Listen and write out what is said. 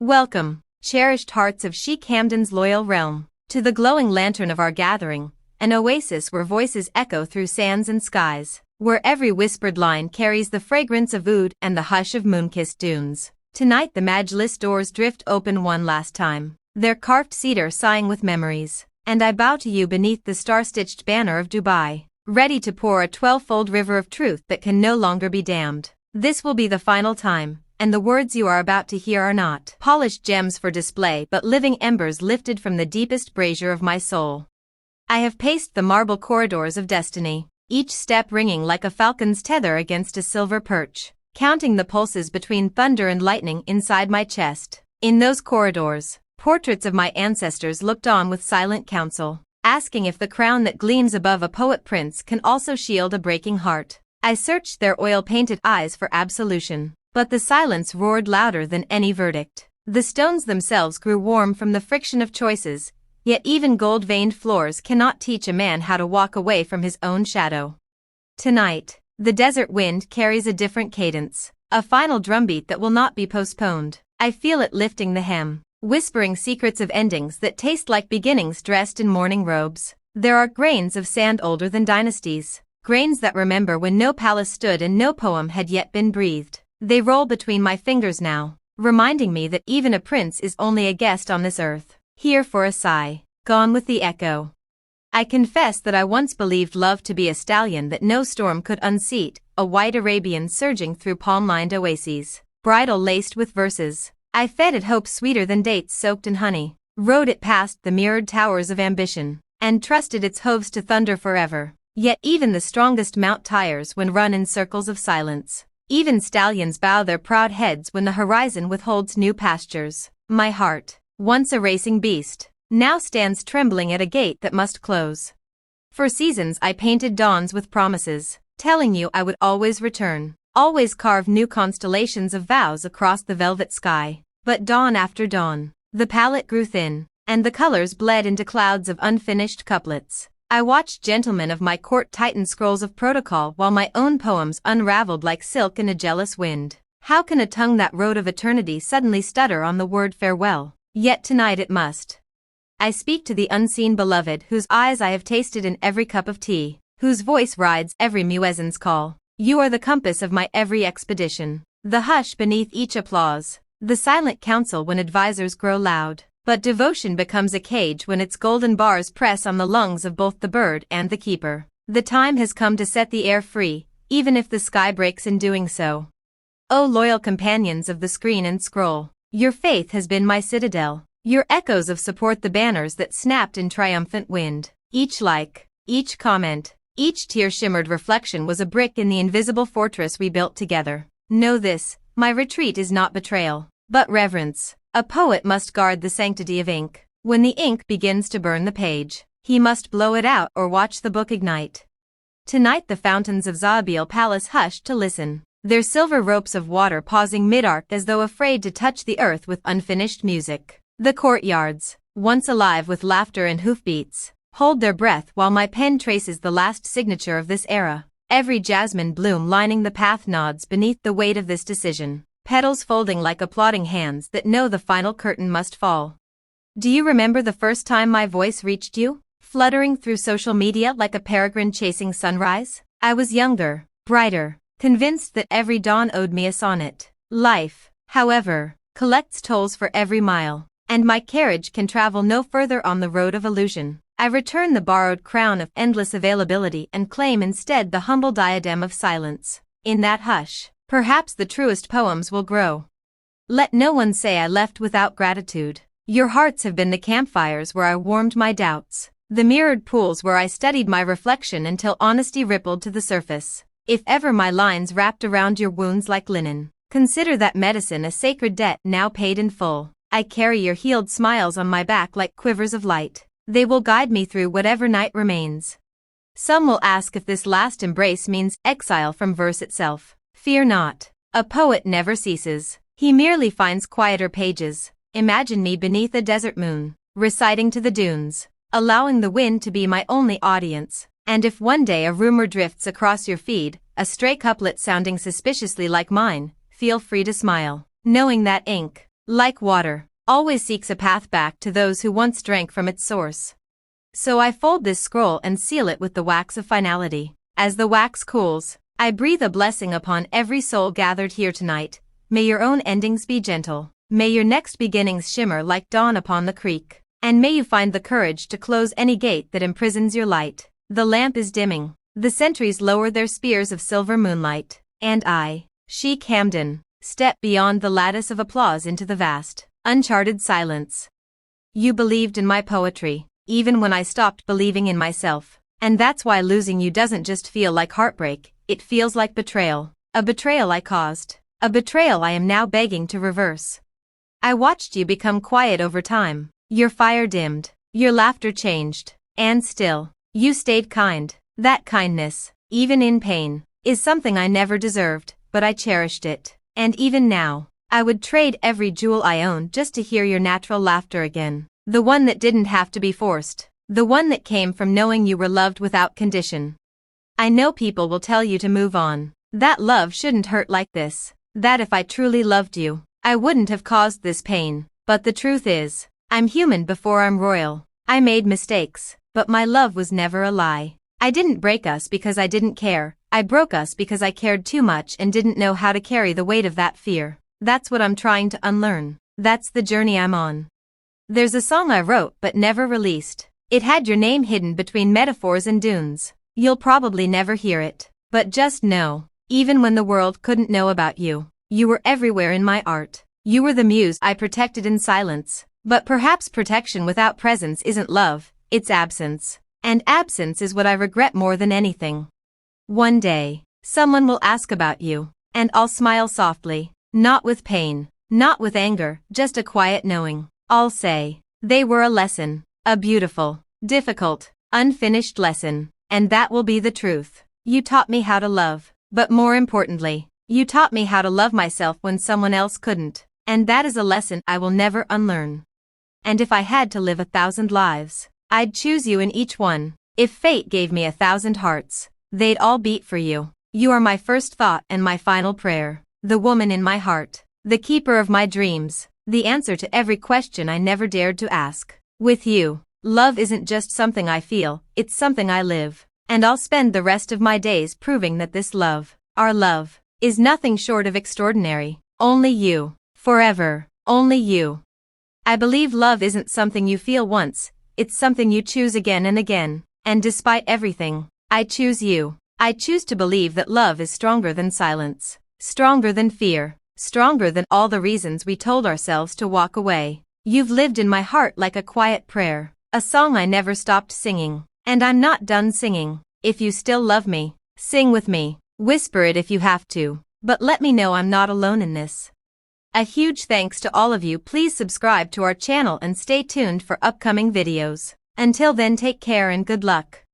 Welcome, cherished hearts of Sheikh Hamdan's loyal realm, to the glowing lantern of our gathering, an oasis where voices echo through sands and skies, where every whispered line carries the fragrance of oud and the hush of moon-kissed dunes. Tonight the Majlis doors drift open one last time, their carved cedar sighing with memories, and I bow to you beneath the star-stitched banner of Dubai, ready to pour a 12-fold river of truth that can no longer be dammed. This will be the final time, and the words you are about to hear are not polished gems for display but living embers lifted from the deepest brazier of my soul. I have paced the marble corridors of destiny, each step ringing like a falcon's tether against a silver perch, counting the pulses between thunder and lightning inside my chest. In those corridors, portraits of my ancestors looked on with silent counsel, asking if the crown that gleams above a poet prince can also shield a breaking heart. I searched their oil-painted eyes for absolution, but the silence roared louder than any verdict. The stones themselves grew warm from the friction of choices, yet even gold-veined floors cannot teach a man how to walk away from his own shadow. Tonight, the desert wind carries a different cadence, a final drumbeat that will not be postponed. I feel it lifting the hem, whispering secrets of endings that taste like beginnings dressed in mourning robes. There are grains of sand older than dynasties, grains that remember when no palace stood and no poem had yet been breathed. They roll between my fingers now, reminding me that even a prince is only a guest on this earth, here for a sigh, gone with the echo. I confess that I once believed love to be a stallion that no storm could unseat, a white Arabian surging through palm-lined oases, bridle laced with verses. I fed it hope sweeter than dates soaked in honey, rode it past the mirrored towers of ambition, and trusted its hooves to thunder forever. Yet even the strongest mount tires when run in circles of silence. Even stallions bow their proud heads when the horizon withholds new pastures. My heart, once a racing beast, now stands trembling at a gate that must close. For seasons I painted dawns with promises, telling you I would always return, always carve new constellations of vows across the velvet sky. But dawn after dawn, the palette grew thin, and the colors bled into clouds of unfinished couplets. I watched gentlemen of my court tighten scrolls of protocol while my own poems unraveled like silk in a jealous wind. How can a tongue that wrote of eternity suddenly stutter on the word farewell? Yet tonight it must. I speak to the unseen beloved whose eyes I have tasted in every cup of tea, whose voice rides every muezzin's call. You are the compass of my every expedition, the hush beneath each applause, the silent counsel when advisors grow loud. But devotion becomes a cage when its golden bars press on the lungs of both the bird and the keeper. The time has come to set the air free, even if the sky breaks in doing so. O loyal companions of the screen and scroll, your faith has been my citadel, your echoes of support the banners that snapped in triumphant wind. Each like, each comment, each tear-shimmered reflection was a brick in the invisible fortress we built together. Know this, my retreat is not betrayal, but reverence. A poet must guard the sanctity of ink. When the ink begins to burn the page, he must blow it out or watch the book ignite. Tonight the fountains of Zabil Palace hushed to listen, their silver ropes of water pausing mid-arc as though afraid to touch the earth with unfinished music. The courtyards, once alive with laughter and hoofbeats, hold their breath while my pen traces the last signature of this era. Every jasmine bloom lining the path nods beneath the weight of this decision, petals folding like applauding hands that know the final curtain must fall. Do you remember the first time my voice reached you? Fluttering through social media like a peregrine chasing sunrise? I was younger, brighter, convinced that every dawn owed me a sonnet. Life, however, collects tolls for every mile, and my carriage can travel no further on the road of illusion. I return the borrowed crown of endless availability and claim instead the humble diadem of silence. In that hush, perhaps the truest poems will grow. Let no one say I left without gratitude. Your hearts have been the campfires where I warmed my doubts, the mirrored pools where I studied my reflection until honesty rippled to the surface. If ever my lines wrapped around your wounds like linen, consider that medicine a sacred debt now paid in full. I carry your healed smiles on my back like quivers of light. They will guide me through whatever night remains. Some will ask if this last embrace means exile from verse itself. Fear not. A poet never ceases. He merely finds quieter pages. Imagine me beneath a desert moon, reciting to the dunes, allowing the wind to be my only audience. And if one day a rumor drifts across your feed, a stray couplet sounding suspiciously like mine, feel free to smile, knowing that ink, like water, always seeks a path back to those who once drank from its source. So I fold this scroll and seal it with the wax of finality. As the wax cools, I breathe a blessing upon every soul gathered here tonight. May your own endings be gentle. May your next beginnings shimmer like dawn upon the creek. And may you find the courage to close any gate that imprisons your light. The lamp is dimming. The sentries lower their spears of silver moonlight. And I, Sheikh Hamdan, step beyond the lattice of applause into the vast, uncharted silence. You believed in my poetry, even when I stopped believing in myself. And that's why losing you doesn't just feel like heartbreak, it feels like betrayal. A betrayal I caused. A betrayal I am now begging to reverse. I watched you become quiet over time. Your fire dimmed. Your laughter changed. And still, you stayed kind. That kindness, even in pain, is something I never deserved, but I cherished it. And even now, I would trade every jewel I own just to hear your natural laughter again. The one that didn't have to be forced. The one that came from knowing you were loved without condition. I know people will tell you to move on. That love shouldn't hurt like this. That if I truly loved you, I wouldn't have caused this pain. But the truth is, I'm human before I'm royal. I made mistakes, but my love was never a lie. I didn't break us because I didn't care. I broke us because I cared too much and didn't know how to carry the weight of that fear. That's what I'm trying to unlearn. That's the journey I'm on. There's a song I wrote but never released. It had your name hidden between metaphors and dunes. You'll probably never hear it. But just know, even when the world couldn't know about you, you were everywhere in my art. You were the muse I protected in silence. But perhaps protection without presence isn't love, it's absence. And absence is what I regret more than anything. One day, someone will ask about you, and I'll smile softly, not with pain, not with anger, just a quiet knowing. I'll say, they were a lesson, a beautiful, difficult, unfinished lesson, and that will be the truth. You taught me how to love, but more importantly, you taught me how to love myself when someone else couldn't, and that is a lesson I will never unlearn. And if I had to live 1,000 lives, I'd choose you in each one. If fate gave me 1,000 hearts, they'd all beat for you. You are my first thought and my final prayer, the woman in my heart, the keeper of my dreams, the answer to every question I never dared to ask. With you, love isn't just something I feel, it's something I live. And I'll spend the rest of my days proving that this love, our love, is nothing short of extraordinary. Only you, forever, only you. I believe love isn't something you feel once, it's something you choose again and again. And despite everything, I choose you. I choose to believe that love is stronger than silence, stronger than fear, stronger than all the reasons we told ourselves to walk away. You've lived in my heart like a quiet prayer, a song I never stopped singing. And I'm not done singing. If you still love me, sing with me, whisper it if you have to, but let me know I'm not alone in this. A huge thanks to all of you. Please subscribe to our channel and stay tuned for upcoming videos. Until then, take care and good luck.